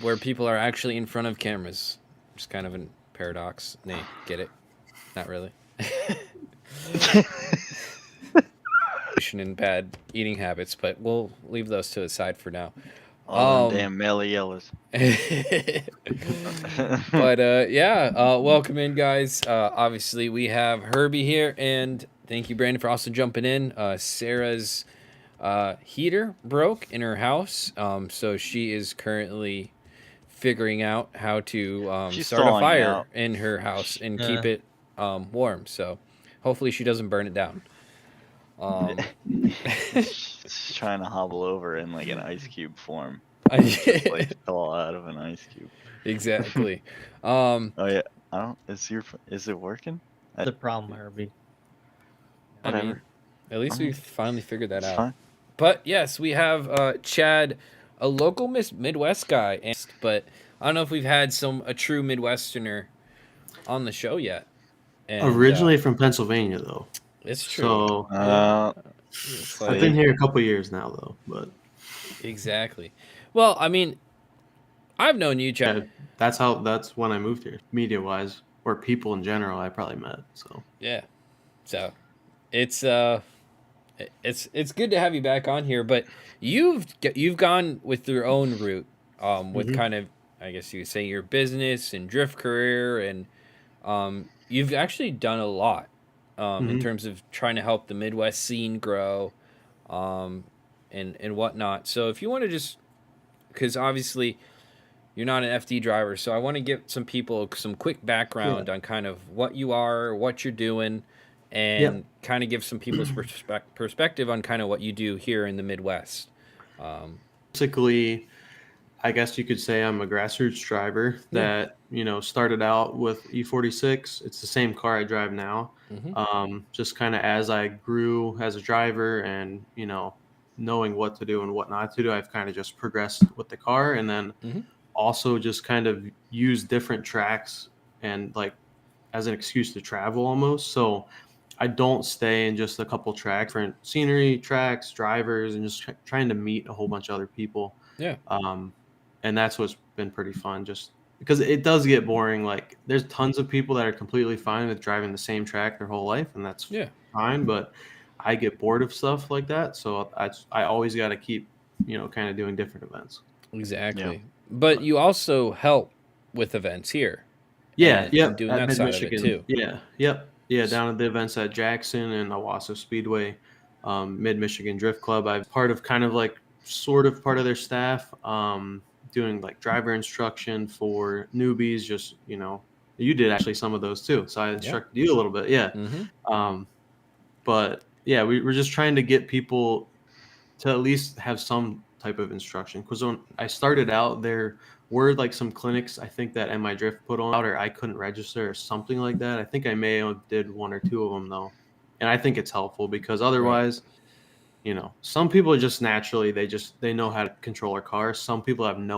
where people are actually in front of cameras. Just kind of a paradox. Nay, get it? Not really. And bad eating habits, but we'll leave those to the side for now. All them damn Melly Yellows. But welcome in, guys. Obviously, we have Herbie here, and thank you, Brandon, for also jumping in. Sarah's heater broke in her house, so she is currently figuring out how to start a fire in her house and keep it warm. So hopefully she doesn't burn it down. She's trying to hobble over in like an ice cube form. Just like fell out of an ice cube. Exactly. Oh yeah, is it working? The problem, Herbie. Whatever. I mean, at least we finally figured that out. Fine. But yes, we have Chad, a local Midwest guy, but I don't know if we've had a true Midwesterner on the show yet. And, originally from Pennsylvania, though. It's true. So I've been here a couple years now, though. But exactly. Well, I mean, I've known you, Chad. Yeah, that's when I moved here, media-wise, or people in general. I probably met. So yeah. So it's good to have you back on here, but you've gone with your own route, with kind of, I guess you could say, your business and drift career, and you've actually done a lot in terms of trying to help the Midwest scene grow, and whatnot. So if you want to just, because obviously you're not an FD driver, so I want to give some people some quick background on kind of what you are, what you're doing, and kind of give some people's perspective on kind of what you do here in the Midwest. Basically, I guess you could say I'm a grassroots driver that, started out with E46. It's the same car I drive now. Just kind of as I grew as a driver and, knowing what to do and what not to do, I've kind of just progressed with the car, and then also just kind of use different tracks and like as an excuse to travel almost. So I don't stay in just a couple tracks, different scenery tracks, drivers, and just trying to meet a whole bunch of other people. Yeah. And that's what's been pretty fun, just because it does get boring. Like there's tons of people that are completely fine with driving the same track their whole life, and that's fine. But I get bored of stuff like that. So I always got to keep, kind of doing different events. Exactly. Yeah. But you also help with events here. Yeah. Doing that side of it too. Yeah. Yep. Yeah. Down at the events at Jackson and Owasso Speedway, Mid-Michigan Drift Club. I'm part of sort of part of their staff, doing like driver instruction for newbies. Just, you did actually some of those too. So I instructed you a little bit. Yeah. But yeah, we're just trying to get people to at least have some type of instruction. Because when I started out, there were like some clinics, I think, that MI Drift put on, or I couldn't register or something like that. I think I may have did one or two of them though. And I think it's helpful because otherwise, some people are just naturally, they know how to control their cars. Some people have no